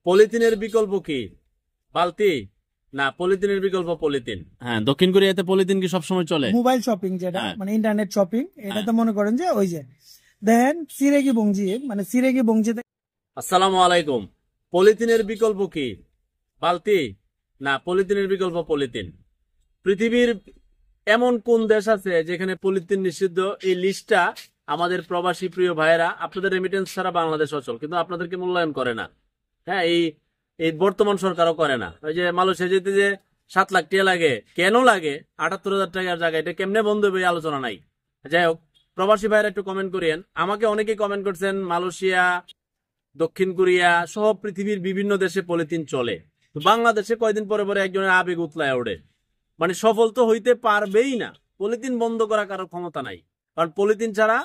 পলিথিনের বিকল্প কি? বালতি না, পলিথিনের বিকল্প পলিথিন। হ্যাঁ, দক্ষিণ কোরিয়াতে পলিথিন কি সবসময় চলে? মোবাইল শপিং যেটা মানে ইন্টারনেট শপিং, এটা তো মনে করেন যে ওই যে দেখেন সিরেগি বংজি, মানে সিরেগি বংজি। আসসালামু আলাইকুম। পলিথিনের বিকল্প কি? বালতি না, পলিথিনের বিকল্প পলিথিন। পৃথিবীর এমন কোন দেশ আছে যেখানে পলিথিন নিষিদ্ধ? এই লিস্টটা আমাদের প্রবাসী প্রিয় ভাইয়েরা, আপনাদের রেমিটেন্স ছাড়া বাংলাদেশ অচল, কিন্তু আপনাদেরকে মূল্যায়ন করে না। হ্যাঁ, এই বর্তমান সরকারও করে না। ওই যে মালয়েশিয়া যেতে যে 7 লাখ টাকা লাগে, কেন লাগে? 78,000 টাকার জায়গায় এটা কেমনে বন্ধ হবে এই আলোচনা নাই। যাই হোক, প্রবাসী ভাইয়েরা একটু কমেন্ট করিয়েন। আমাকে অনেকে কমেন্ট করছেন মালয়েশিয়া, দক্ষিণ কোরিয়া সহ পৃথিবীর বিভিন্ন দেশে পলিথিন চলে, তো বাংলাদেশে কয়দিন পরে পরে একজনের আবেগ উতলায় ওঠে। মানে সফল তো হইতে পারবেই না। পলিথিন বন্ধ করা কারোর ক্ষমতা নাই, কারণ পলিথিন ছাড়া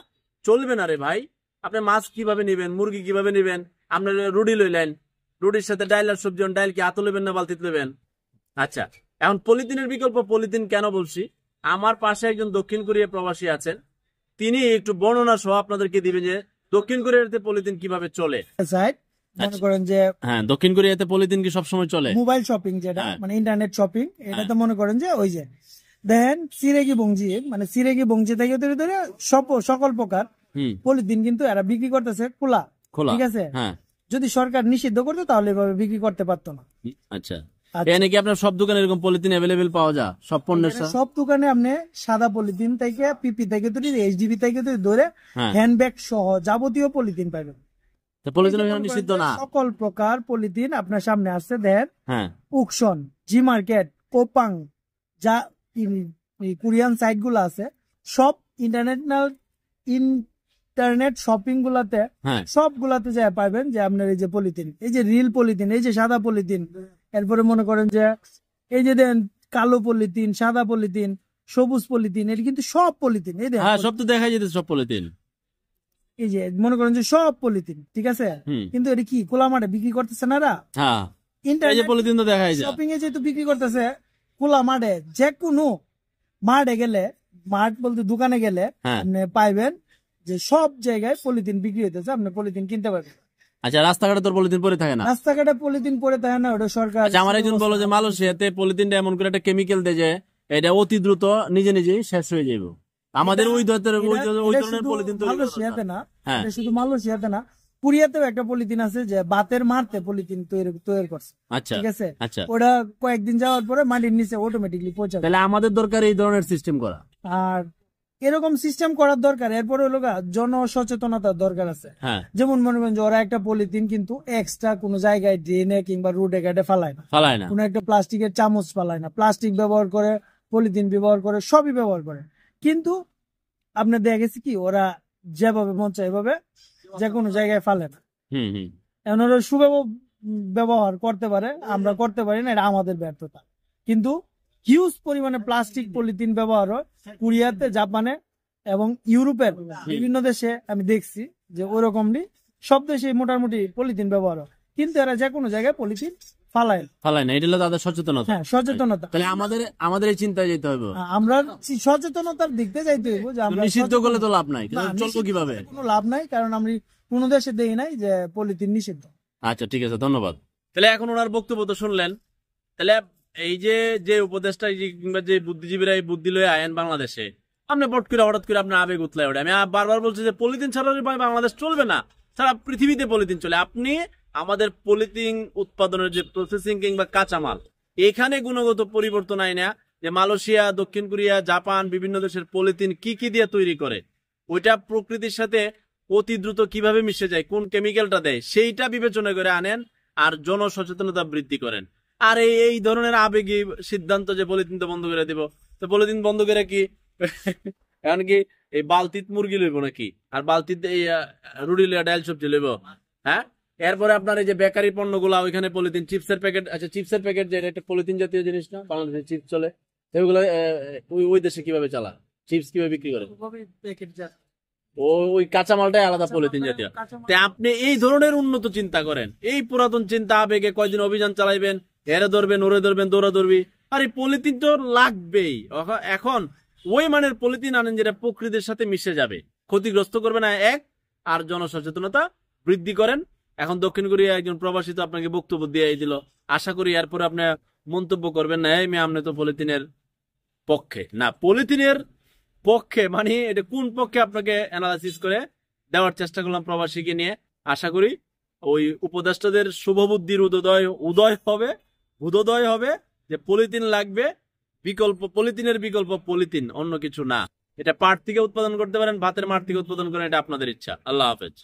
চলবে না রে ভাই। আপনি মাছ কিভাবে নিবেন, মুরগি কিভাবে নিবেন? আপনার রুটি লইলেন, রুটির সাথে ডাইল আর সবজি, ডাইল কি হাতে লইবেন না বালতিতে লইবেন? আচ্ছা, এখন পলিথিনের বিকল্প পলিথিন কেন বলছি? আমার পাশে একজন দক্ষিণ কোরিয়া প্রবাসী আছেন, তিনি একটু বর্ণনা সহ আপনাদেরকে দিবেন যে দক্ষিণ কোরিয়াতে পলিথিন কিভাবে চলে। মনে করেন যে হ্যাঁ, দক্ষিণ কোরিয়াতে পলিথিন কি সবসময় চলে? মোবাইল শপিং যেটা মানে ইন্টারনেট শপিং, এটা তো মনে করেন যে ওই যে দেখেন সিরেগি বংজি, মানে সিরেগি বংজি থেকে ধরে সকল প্রকার পলিথিন কিন্তু এরা বিক্রি করতেছে খোলা। ঠিক আছে, যদি সরকার নিষিদ্ধ করতো তাহলে এভাবে বিক্রি করতে পারতো না। আচ্ছা, এখানে কি আপনার সব দোকানে এরকম পলিথিন অ্যাভেলেবেল পাওয়া যায়? সব পণ্যের সব দোকানে আপনি সাদা পলিথিন থেকে পিপি থেকে এইচডিবি থেকে ধরে হ্যান্ডব্যাগ সহ যাবতীয় পলিথিন পাবেন। পলিথিন নিষিদ্ধ না, সকল প্রকার পলিথিন আপনার সামনে আসছে। দেখেন উকশন, জি মার্কেট, কোপাং, যা কোরিয়ান সাইট গুলো আছে, সব ইন্টারনেট শপিং গুলাতে সবগুলাতে যা পাবেন যে আপনার এই যে পলিথিন, এই যে রিল পলিথিন, এই যে সাদা পলিথিন, এরপরে মনে করেন যে এই যে দেন কালো পলিথিন, সাদা পলিথিন, সবুজ পলিথিন, এটা কিন্তু সব পলিথিন। এই দেখেন সব তো দেখা যেতে সব পলিথিন, এই যে মনে করেন যে সব পলিথিন। ঠিক আছে, কিন্তু এটা কি খোলা মাঠে বিক্রি করতেছে না এরা? পলিথিন তো দেখা যায় শপিং এ যেহেতু বিক্রি করতেছে খোলা মাঠে, যে কোনো মাঠে গেলে, মাঠ বলতে দোকানে গেলে আপনি পাইবেন যে সব জায়গায় পলিথিন বিক্রি হইতেছে, আপনি পলিথিন কিনতে পারবেন। আচ্ছা, রাস্তাঘাটে তোর পলিথিন পরে থাকে না? রাস্তাঘাটে পলিথিন পরে থাকে না, ওটা সরকার। আমার একজন বলো যে মালয়েশিয়াতে পলিথিনটা এমন করে একটা কেমিক্যাল দেয় যে এটা অতি দ্রুত নিজে নিজেই শেষ হয়ে যাবে। আমাদের ওই ধরনের পলিথিন মালয়েশিয়াতে না, শুধু মালয়েশিয়াতে না, কোরিয়াতেও একটা পলিথিন আছে যে বাতের মারতে পলিথিন তৈরি করছে। ঠিক আছে, ওটা কয়েকদিন যাওয়ার পরে মাটির নিচে অটোমেটিকলি পৌঁছে যাবে। তাহলে আমাদের দরকার এই ধরনের সিস্টেম করা, আর এরকম সিস্টেম করার দরকার। এরপরে হলো জনসচেতনতার দরকার আছে। যেমন মনে করেন যে ওরা একটা পলিথিন কিন্তু এক্সট্রা কোন জায়গায় ড্রেনে কিংবা রোডে ঘাটে ফালায় না, কোন একটা প্লাস্টিকের চামচ ফালায় না, প্লাস্টিক ব্যবহার করে, পলিথিন ব্যবহার করে, সবই ব্যবহার করে। কিন্তু আপনি দেখেছি কি ওরা যেভাবে মন চায় এভাবে যে কোনো জায়গায় ফালে না। এখন ওরা সুব্যবহার করতে পারে, আমরা করতে পারি না, এটা আমাদের ব্যর্থতা। কিন্তু হিউজ পরিমাণে প্লাস্টিক পলিথিন ব্যবহার হয় কোরিয়াতে, জাপানে এবং ইউরোপের বিভিন্ন দেশে। আমি দেখছি যে ওরকমই সব দেশে মোটামুটি পলিথিন ব্যবহার হয়, কিন্তু এরা যে কোনো জায়গায় পলিথিন ফালায় না। এটা হলো তাদের সচেতনতা। সচেতনতা। তাহলে আমাদের এই চিন্তায় যেতে হবে, আমরা সচেতনতার দিক দিয়ে যাইতে হইব যে আমরা নিষিদ্ধ করলে তো লাভ নাই, চলবো কিভাবে? কোনো লাভ নাই, কারণ আমি কোনো দেশে দেই নাই যে পলিথিন নিষিদ্ধ। আচ্ছা, ঠিক আছে, ধন্যবাদ। তাহলে এখন ওনার বক্তব্য তো শুনলেন। তাহলে এই যে উপদেশটা কিংবা যে বুদ্ধিজীবীরা এই বুদ্ধি লয়ে আয়েন বাংলাদেশে, আপনি বট করে হঠাৎ করে আপনার আবেগ উতলায় ওঠে। আমি বারবার বলছি যে পলিথিন ছাড়া বাংলাদেশ চলবে না, সারা পৃথিবীতে পলিথিন চলে। আপনি আমাদের পলিথিন উৎপাদনের যে প্রসেসিং কিংবা কাঁচামাল, এখানে গুণগত পরিবর্তন আয় না যে মালয়েশিয়া, দক্ষিণ কোরিয়া, জাপান বিভিন্ন দেশের পলিথিন কি দিয়ে তৈরি করে, ওইটা প্রকৃতির সাথে অতি দ্রুত কিভাবে মিশে যায়, কোন কেমিক্যালটা দেয়, সেইটা বিবেচনা করে আনেন আর জনসচেতনতা বৃদ্ধি করেন। আর এই ধরনের আবেগী সিদ্ধান্ত যে পলিথিন তো বন্ধ করে দিব, তো পলিথিন বন্ধ করে কি এখন কি এই বালতিত মুরগি লইব নাকি, আর বালতিতে এই রুটি লইয়া ডাল সবজি লইব? হ্যাঁ, এরপরে আপনার এই যে বেকারি পণ্যগুলা, ওইখানে পলিথিন, চিপসের প্যাকেট। আচ্ছা, চিপসের প্যাকেট যে এটা পলিথিন জাতীয় জিনিস না, বাংলাদেশে চিপস চলে, সেগুলো ওই দেশে কিভাবে চালা, চিপস কিভাবে বিক্রি করে? ওই কাঁচামালটাই আলাদা পলিথিন জাতীয়। আপনি এই ধরনের উন্নত চিন্তা করেন, এই পুরাতন চিন্তা আবেগে কয়দিন অভিযান চালাইবেন, এরে ধরবেন, ওরে ধরবেন, দৌড়া ধরবি, আর এই পলিথিন তো লাগবেই। এখন ওই মানের পলিথিন আনেন যেটা প্রকৃতির সাথে মিশে যাবে, ক্ষতিগ্রস্ত করবে না, আর জনসচেতনতা বৃদ্ধি করেন। এখন দক্ষিণ কোরিয়া একজন প্রবাসী তো আপনাকে বক্তব্য দিয়ে দিল, আশা করি এরপরে আপনি মন্তব্য করবেন না এই মেয়ে আপনি তো পলিথিনের পক্ষে। না, পলিথিনের পক্ষে মানে এটা কোন পক্ষে আপনাকে অ্যানালাইসিস করে দেওয়ার চেষ্টা করলাম প্রবাসীকে নিয়ে। আশা করি ওই উপদেষ্টাদের শুভবুদ্ধির উদয় হবে যে পলিথিন লাগবে, পলিথিনের বিকল্প পলিথিন, অন্য কিছু না। এটা পাট থেকে উৎপাদন করতে পারেন, ভাতের মাঠ থেকে উৎপাদন করেন, এটা আপনাদের ইচ্ছা। আল্লাহ হাফেজ।